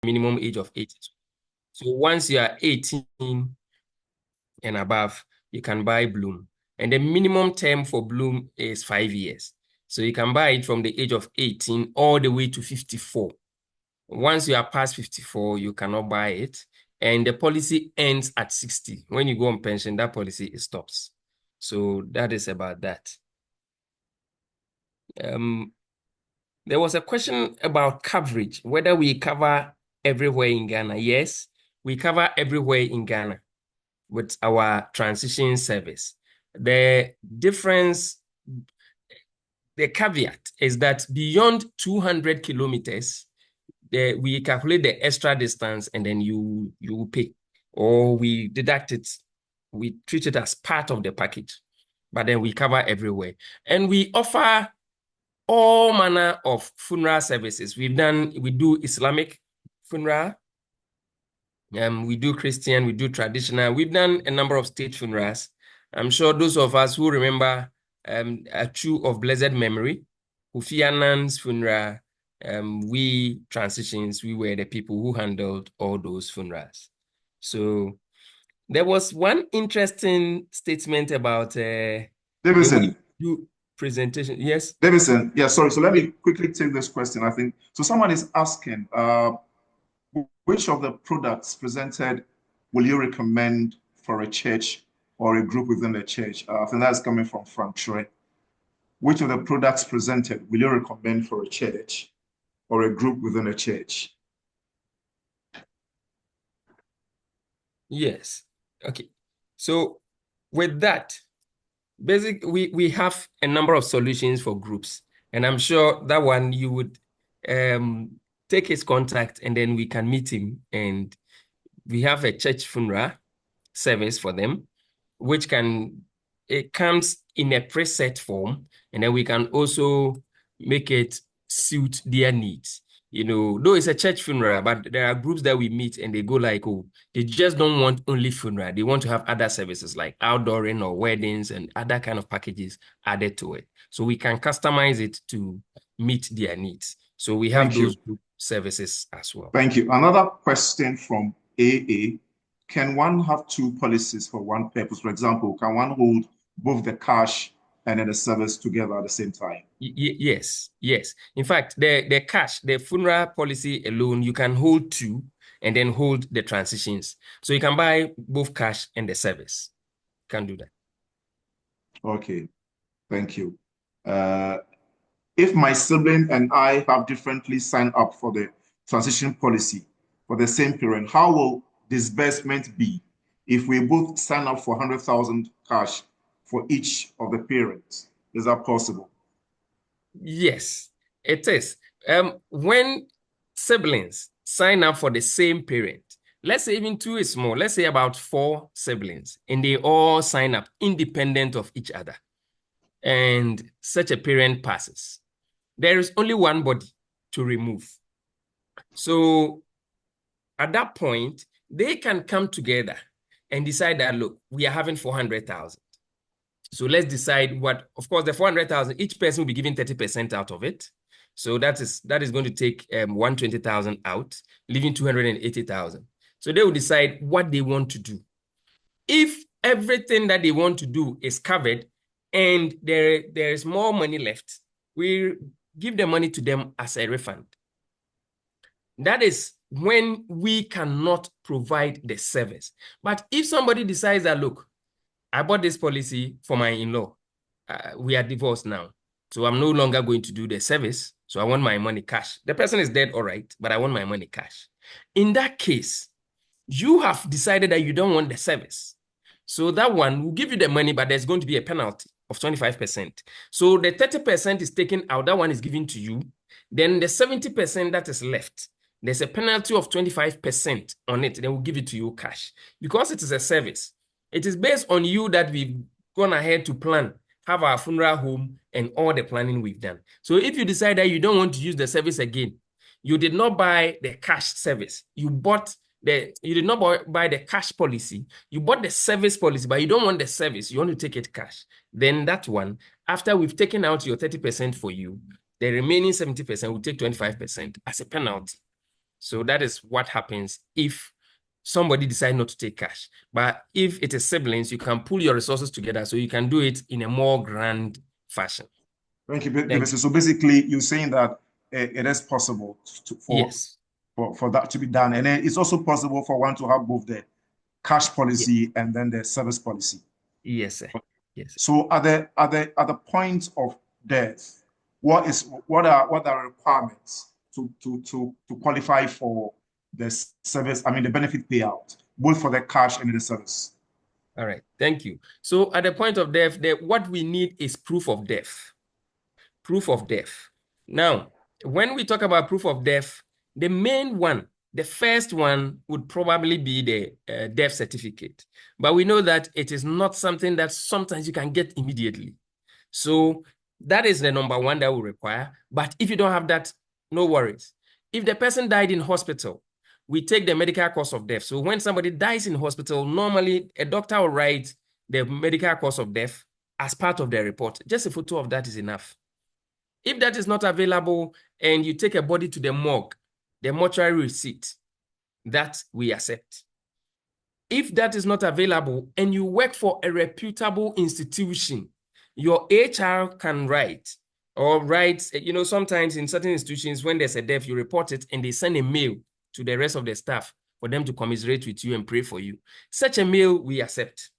minimum age of 18. So once you are 18 and above, you can buy Bloom. And the minimum term for Bloom is 5 years. So you can buy it from the age of 18 all the way to 54. Once you are past 54, you cannot buy it. And the policy ends at 60. When you go on pension, that policy stops. So that is about that. There was a question about coverage, whether we cover everywhere in Ghana. Yes, we cover everywhere in Ghana with our transition service. The difference, the caveat is that beyond 200 kilometers, we calculate the extra distance and then you pay, or we deduct it. We treat it as part of the package, but then we cover everywhere. And we offer all manner of funeral services. We do Islamic funeral, we do Christian, we do traditional. We've done a number of state funerals. I'm sure those of us who remember Achu of blessed memory, Kofi Annan's funeral, we transitions, we were the people who handled all those funerals. So there was one interesting statement about Davidson. presentation. Yes. Davidson, yeah, sorry. So let me quickly take this question. I think so. Someone is asking, which of the products presented will you recommend for a church or a group within the church? I think that's coming from Frank Troy. Which of the products presented will you recommend for a church or a group within a church? Yes. Okay. So with that, we have a number of solutions for groups, and I'm sure that one you would take his contact and then we can meet him, and we have a church funeral service for them, which it comes in a preset form, and then we can also make it suit their needs. Though it's a church funeral, but there are groups that we meet and they go like, oh, they just don't want only funeral. They want to have other services like outdooring or weddings and other kind of packages added to it. So we can customize it to meet their needs. So we have those group services as well. Thank you. Another question from AA. Can one have two policies for one purpose? For example, can one hold both the cash and then the service together at the same time? Yes. In fact, the cash, the funeral policy alone, you can hold two and then hold the transitions. So you can buy both cash and the service. You can do that. Okay, thank you. If my sibling and I have differently signed up for the transition policy for the same period, how will disbursement be if we both sign up for 100,000 cash for each of the parents? Is that possible? Yes, it is. When siblings sign up for the same parent, let's say even two is small, let's say about 4 siblings, and they all sign up independent of each other, and such a parent passes, there is only one body to remove. So at that point, they can come together and decide that, look, we are having 400,000. So let's decide what, of course, the 400,000, each person will be given 30% out of it. So that is going to take 120,000 out, leaving 280,000. So they will decide what they want to do. If everything that they want to do is covered and there is more money left, we give the money to them as a refund. That is when we cannot provide the service. But if somebody decides that, look, I bought this policy for my in-law. We are divorced now. So I'm no longer going to do the service. So I want my money cash. The person is dead, all right, but I want my money cash. In that case, you have decided that you don't want the service. So that one will give you the money, but there's going to be a penalty of 25%. So the 30% is taken out. That one is given to you. Then the 70% that is left, there's a penalty of 25% on it. They will give it to you cash. Because it is a service, it is based on you that we've gone ahead to plan, have our funeral home, and all the planning we've done. So if you decide that you don't want to use the service again, you did not buy the cash service. You did not buy the cash policy. You bought the service policy, but you don't want the service. You want to take it cash. Then that one, after we've taken out your 30% for you, the remaining 70% will take 25% as a penalty. So that is what happens if somebody decides not to take cash. But if it is siblings, you can pull your resources together so you can do it in a more grand fashion. Thank you, David. So basically, you're saying that it is possible Yes. for that to be done. And then it's also possible for one to have both the cash policy Yes. and then the service policy. Yes, sir. Yes. So at the point of death, what are requirements to qualify for the service? I mean, the benefit payout, both for the cash and the service. All right. Thank you. So at the point of death, what we need is proof of death. Proof of death. Now, when we talk about proof of death, the main one, the first one would probably be the death certificate. But we know that it is not something that sometimes you can get immediately. So that is the number one that we require. But if you don't have that, no worries. If the person died in hospital, we take the medical cause of death. So when somebody dies in hospital, normally a doctor will write the medical cause of death as part of the report. Just a photo of that is enough. If that is not available and you take a body to the morgue, the mortuary receipt, that we accept. If that is not available and you work for a reputable institution, your HR can write or write, sometimes in certain institutions, when there's a death, you report it and they send a mail to the rest of the staff for them to commiserate with you and pray for you. Such a mail we accept.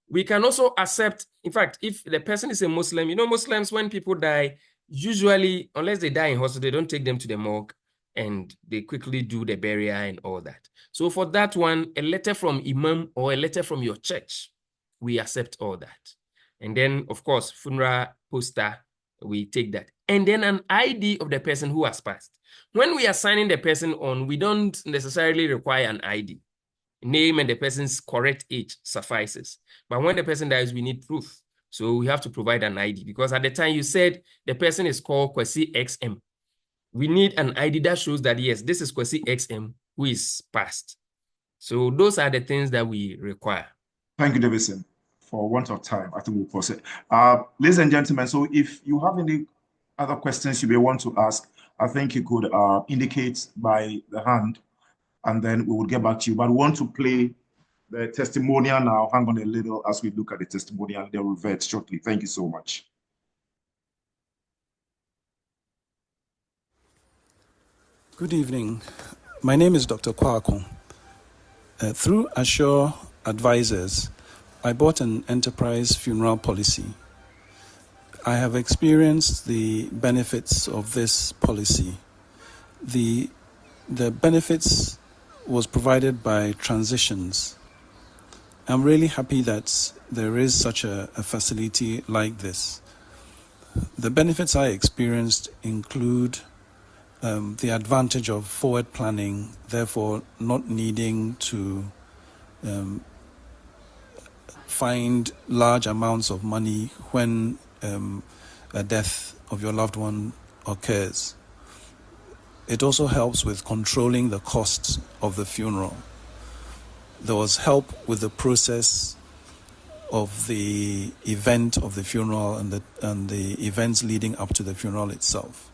We can also accept, in fact, if the person is a Muslim, Muslims, when people die, usually, unless they die in hospital, they don't take them to the morgue and they quickly do the burial and all that. So for that one, a letter from Imam or a letter from your church, we accept all that. And then, of course, funeral poster, we take that. And then an ID of the person who has passed. When we are signing the person on, we don't necessarily require an ID. Name and the person's correct age suffices. But when the person dies, we need proof. So we have to provide an ID because at the time you said the person is called Kwesi XM. We need an ID that shows that, yes, this is Kwesi XM who is passed. So those are the things that we require. Thank you, Davidson. For want of time, I think we'll pause it. Ladies and gentlemen, so if you have any other questions you may want to ask, I think you could indicate by the hand and then we will get back to you. But we want to play the testimonial now. Hang on a little as we look at the testimonial and then we'll revert shortly. Thank you so much. Good evening. My name is Dr. Kwako. Through Assure Advisors, I bought an enterprise funeral policy. I have experienced the benefits of this policy. The benefits was provided by Transitions. I'm really happy that there is such a facility like this. The benefits I experienced include the advantage of forward planning, therefore not needing to find large amounts of money when a death of your loved one occurs. It also helps with controlling the costs of the funeral. There was help with the process of the event of the funeral and the events leading up to the funeral itself.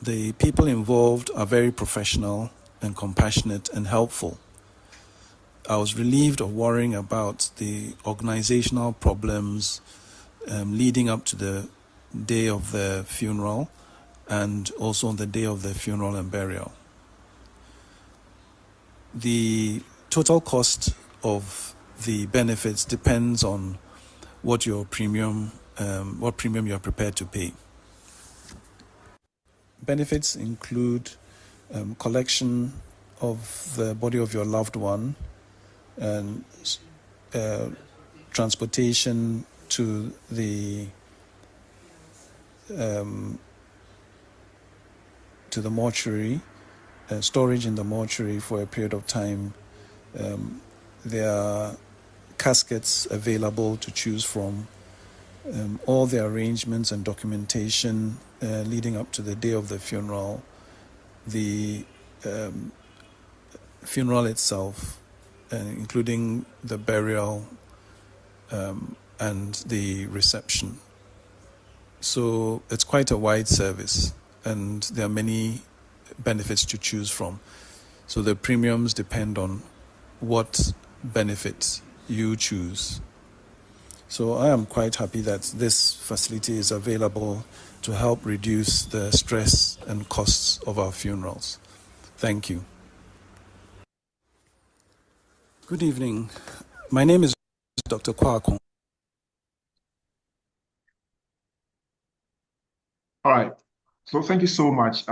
The people involved are very professional and compassionate and helpful. I was relieved of worrying about the organizational problems leading up to the day of the funeral and also on the day of the funeral and burial. The total cost of the benefits depends on what premium you are prepared to pay. Benefits include collection of the body of your loved one and transportation to the mortuary, storage in the mortuary for a period of time. There are caskets available to choose from. All the arrangements and documentation leading up to the day of the funeral, the funeral itself, including the burial and the reception. So it's quite a wide service, and there are many benefits to choose from. So the premiums depend on what benefits you choose. So I am quite happy that this facility is available to help reduce the stress and costs of our funerals. Thank you. Good evening. My name is Dr. Kwakun. All right. So thank you so much.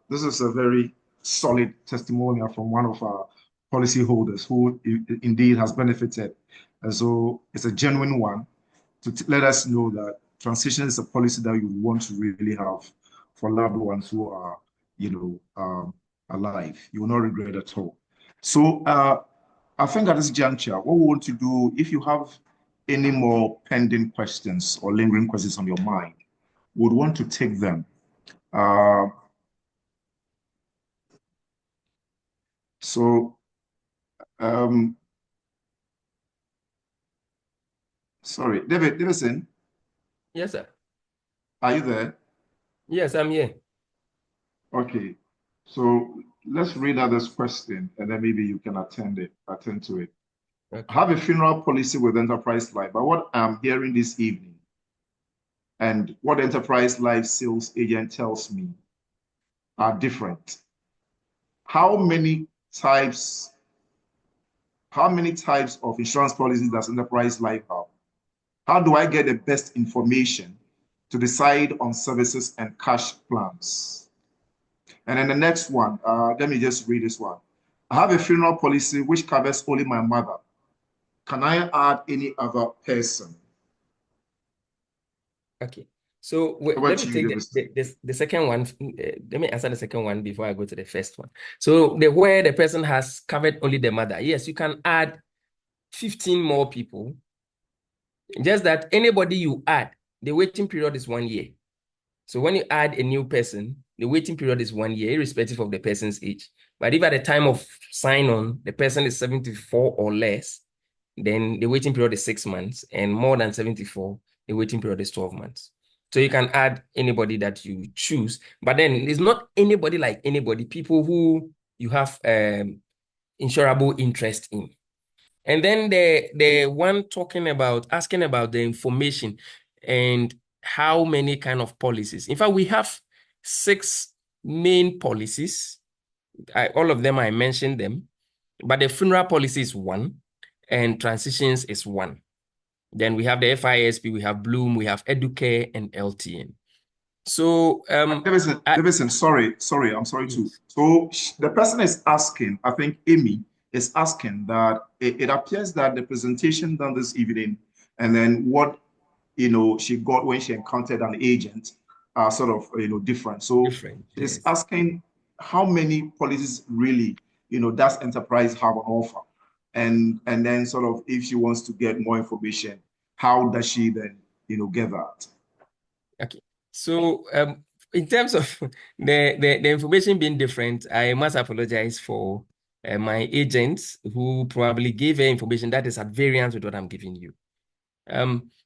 This is a very solid testimonial from one of our policyholders who indeed has benefited. And so it's a genuine one to let us know that transition is a policy that you want to really have for loved ones who are, alive. You will not regret at all. So I think at this juncture, what we want to do, if you have any more pending questions or lingering questions on your mind, we would want to take them. Sorry, Davidson. Yes, sir. Are you there? Yes, I'm here. Okay. So let's read out this question and then maybe you can attend to it. Okay. I have a funeral policy with Enterprise Life, but what I'm hearing this evening and what Enterprise Life sales agent tells me are different. How many types of insurance policies does Enterprise Life have? How do I get the best information to decide on services and cash plans? And then the next one, let me just read this one. I have a funeral policy which covers only my mother. Can I add any other person? Okay. So let me take the second one. Let me answer the second one before I go to the first one. So where the person has covered only the mother, yes, you can add 15 more people. Just that anybody you add, the waiting period is 1 year. So when you add a new person, the waiting period is 1 year, irrespective of the person's age. But if at the time of sign-on, the person is 74 or less, then the waiting period is 6 months, and more than 74, the waiting period is 12 months. So you can add anybody that you choose, but then it's not anybody like anybody, people who you have insurable interest in. And then the one asking about the information and how many kind of policies. In fact, we have 6 main policies. All of them, I mentioned them, but the funeral policy is 1 and transitions is 1. Then we have the FISP, we have Bloom, we have Educare and LTN. So, Davidson, sorry, I'm sorry too. So the person is asking, I think Amy is asking that it appears that the presentation done this evening and then what she got when she encountered an agent are sort of different. So she's asking how many policies really does Enterprise have on offer, and then sort of if she wants to get more information, how does she then get that? Okay. So in terms of the information being different, I must apologize for my agents who probably gave her information that is at variance with what I'm giving you.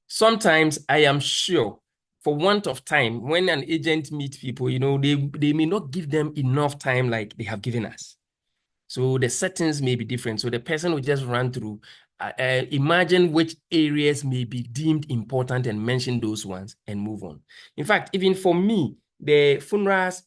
Sometimes I am sure, for want of time, when an agent meets people, they may not give them enough time like they have given us. So the settings may be different. So the person will just run through, imagine which areas may be deemed important and mention those ones and move on. In fact, even for me, the funerals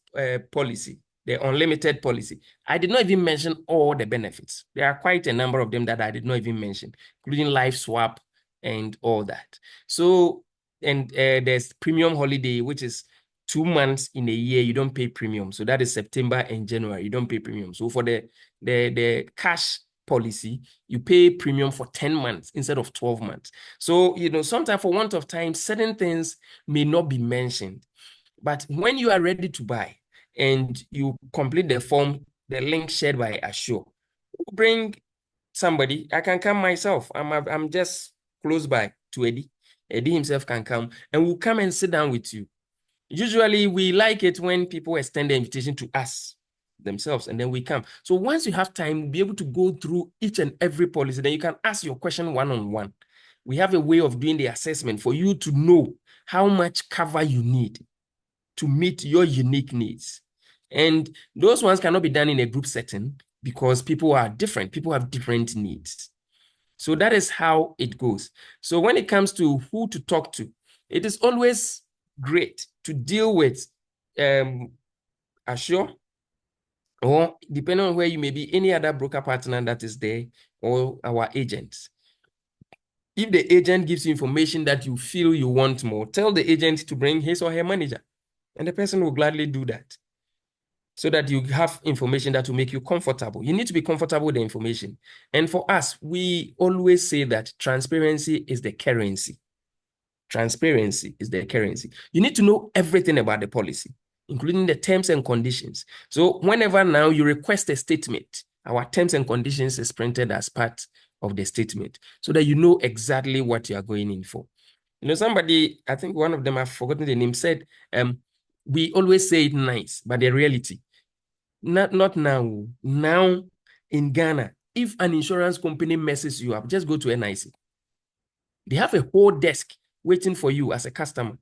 policy, the unlimited policy, I did not even mention all the benefits. There are quite a number of them that I did not even mention, including life swap and all that. So, and there's premium holiday, which is 2 months in a year, you don't pay premium. So that is September and January, you don't pay premium. So for the cash policy, you pay premium for 10 months instead of 12 months. So, sometimes for want of time, certain things may not be mentioned. But when you are ready to buy and you complete the form, the link shared by Assure, bring somebody. I can come myself. I'm just close by to Eddie. Eddie himself can come and we'll come and sit down with you. Usually we like it when people extend the invitation to us themselves and then we come. So once you have time, we'll be able to go through each and every policy. Then you can ask your question one-on-one. We have a way of doing the assessment for you to know how much cover you need to meet your unique needs. And those ones cannot be done in a group setting because people are different. People have different needs. So that is how it goes. So when it comes to who to talk to, it is always great to deal with Assure, or depending on where you may be, any other broker partner that is there, or our agents. If the agent gives you information that you feel you want more, tell the agent to bring his or her manager, and the person will gladly do that, so that you have information that will make you comfortable. You need to be comfortable with the information. And for us, we always say that transparency is the currency. Transparency is the currency. You need to know everything about the policy, including the terms and conditions. So whenever now you request a statement, our terms and conditions is printed as part of the statement so that you know exactly what you are going in for. You know, somebody, I think one of them, I've forgotten the name, said, we always say it nice, but the reality, not now. Now in Ghana, if an insurance company messes you up, just go to NIC. They have a whole desk waiting for you as a customer,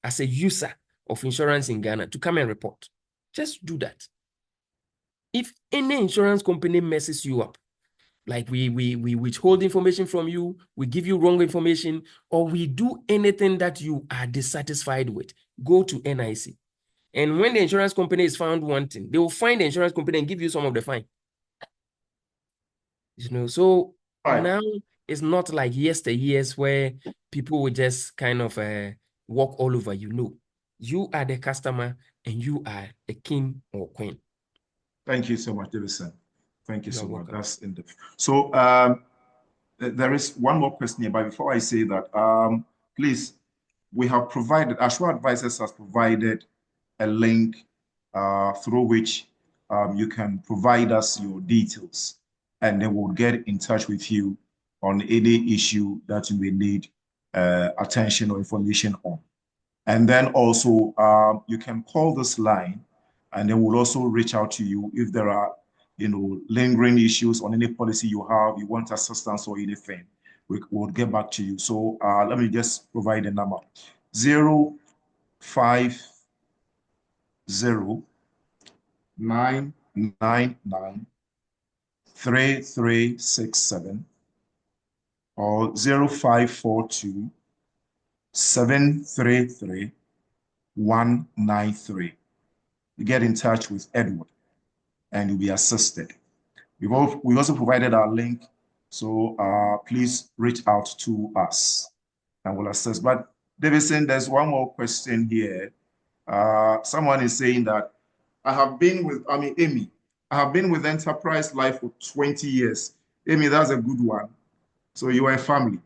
as a user of insurance in Ghana to come and report. Just do that. If any insurance company messes you up, like we withhold information from you, we give you wrong information, or we do anything that you are dissatisfied with, go to NIC. And when the insurance company is found wanting, they will find the insurance company and give you some of the fine. You know, so now it's not like yesteryears where people will just kind of walk all over you. No, you are the customer and you are a king or queen. Thank you so much, Davidson. Thank you so much. Welcome. That's in the so there is one more question here, but before I say that, please, we have provided, Assure Advisors has provided a link through which you can provide us your details, and then we'll get in touch with you on any issue that you may need attention or information on. And then also you can call this line, and then we'll also reach out to you if there are, you know, lingering issues on any policy you have, you want assistance or anything, we'll get back to you. So let me just provide a number: 050-999-3367 or 0542-733-193. You get in touch with Edward and you'll be assisted. We also provided our link, so please reach out to us and we'll assist. But Davidson, there's one more question here. Someone is saying that Amy, I have been with Enterprise Life for 20 years. Amy, that's a good one. So you are a family.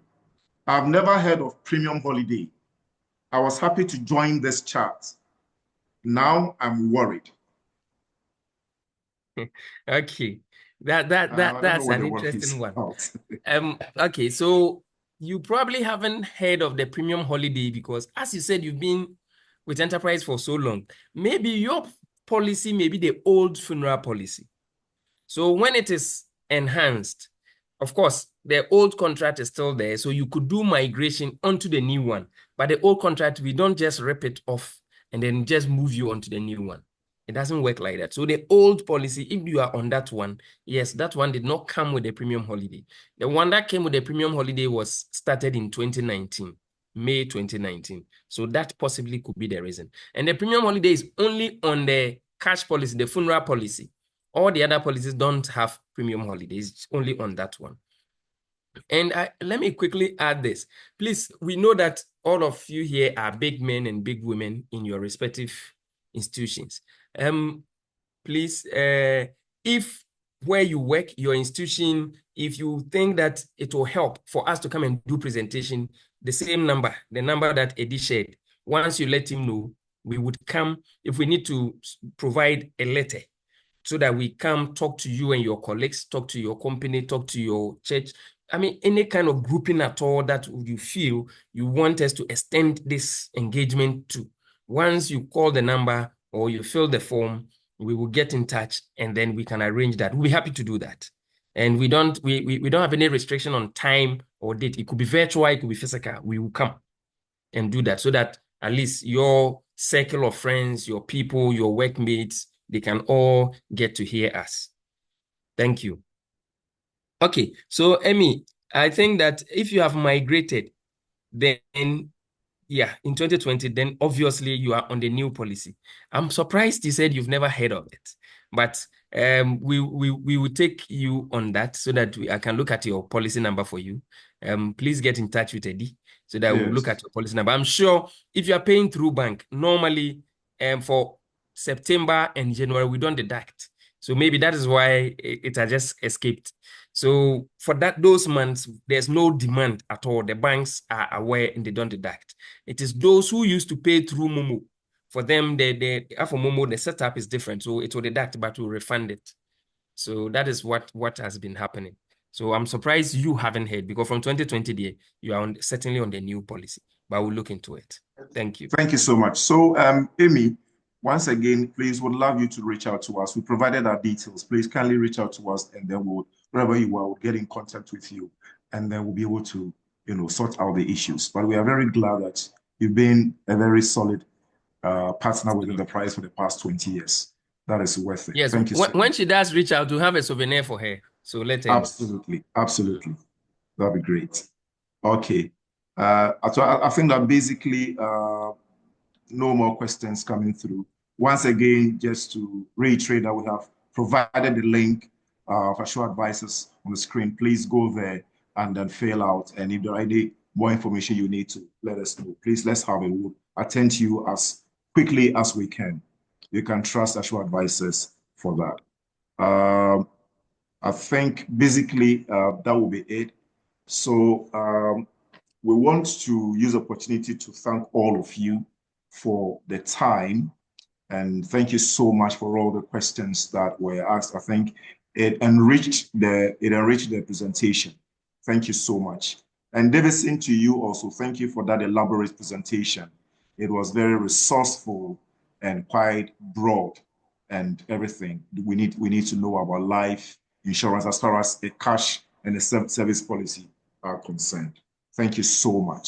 I've never heard of Premium Holiday. I was happy to join this chat. Now I'm worried. Okay, that's an interesting one. Okay, so you probably haven't heard of the Premium Holiday because, as you said, you've been with Enterprise for so long. Maybe your policy may be the old funeral policy. So when it is enhanced, of course, the old contract is still there, so you could do migration onto the new one. But the old contract, we don't just rip it off and then just move you onto the new one. It doesn't work like that. So the old policy, if you are on that one, yes, that one did not come with the Premium Holiday. The one that came with the Premium Holiday was started in 2019, May 2019. So that possibly could be the reason. And the Premium Holiday is only on the cash policy, the funeral policy. All the other policies don't have Premium Holidays. It's only on that one. And let me quickly add this. Please, we know that all of you here are big men and big women in your respective institutions. Please, if where you work, your institution, if you think that it will help for us to come and do presentation, the same number, the number that Eddie shared, once you let him know, we would come. If we need to provide a letter so that we come talk to you and your colleagues, talk to your company, talk to your church, I mean, any kind of grouping at all that you feel you want us to extend this engagement to. Once you call the number or you fill the form, we will get in touch and then we can arrange that. We'll be happy to do that. And we don't have any restriction on time or date. It could be virtual, it could be physical. We will come and do that so that at least your circle of friends, your people, your workmates, they can all get to hear us. Thank you. Okay, so Emmy, I think that if you have migrated, then yeah, in 2020, then obviously you are on the new policy. I'm surprised you said you've never heard of it, but we will take you on that so that I can look at your policy number for you. Please get in touch with Eddie so that we'll look at your policy number. I'm sure if you are paying through bank, normally for September and January, we don't deduct. So maybe that is why it has just escaped. So for those months, there's no demand at all. The banks are aware and they don't deduct. It is those who used to pay through Momo. For them, for Momo, the setup is different. So it will deduct, but will refund it. So that is what has been happening. So I'm surprised you haven't heard, because from 2020, you are certainly on the new policy, but we'll look into it. Thank you. Thank you so much. So, Amy, once again, please, would love you to reach out to us. We provided our details. Please kindly reach out to us, and then wherever you are, we'll get in contact with you, and then we'll be able to, sort out the issues. But we are very glad that you've been a very solid partner with Enterprise for the past 20 years. That is worth it. Yes. Thank you so when much. she does reach out, to have a souvenir for her. So let her. Absolutely. Absolutely. That'd be great. Okay. I think that basically no more questions coming through. Once again, just to reiterate that we have provided the link for Assure Advisors on the screen. Please go there and then fill out. And if there are any more information you need to, let us know. Please, let's have it. We'll attend to you as quickly as we can. You can trust Assure Advisors for that. I think basically that will be it. So we want to use the opportunity to thank all of you for the time, and thank you so much for all the questions that were asked. I think it enriched the presentation. Thank you so much. And Davison, to you also, thank you for that elaborate presentation. It was very resourceful and quite broad, and everything we need to know about life insurance as far as a cash and a service policy are concerned. Thank you so much.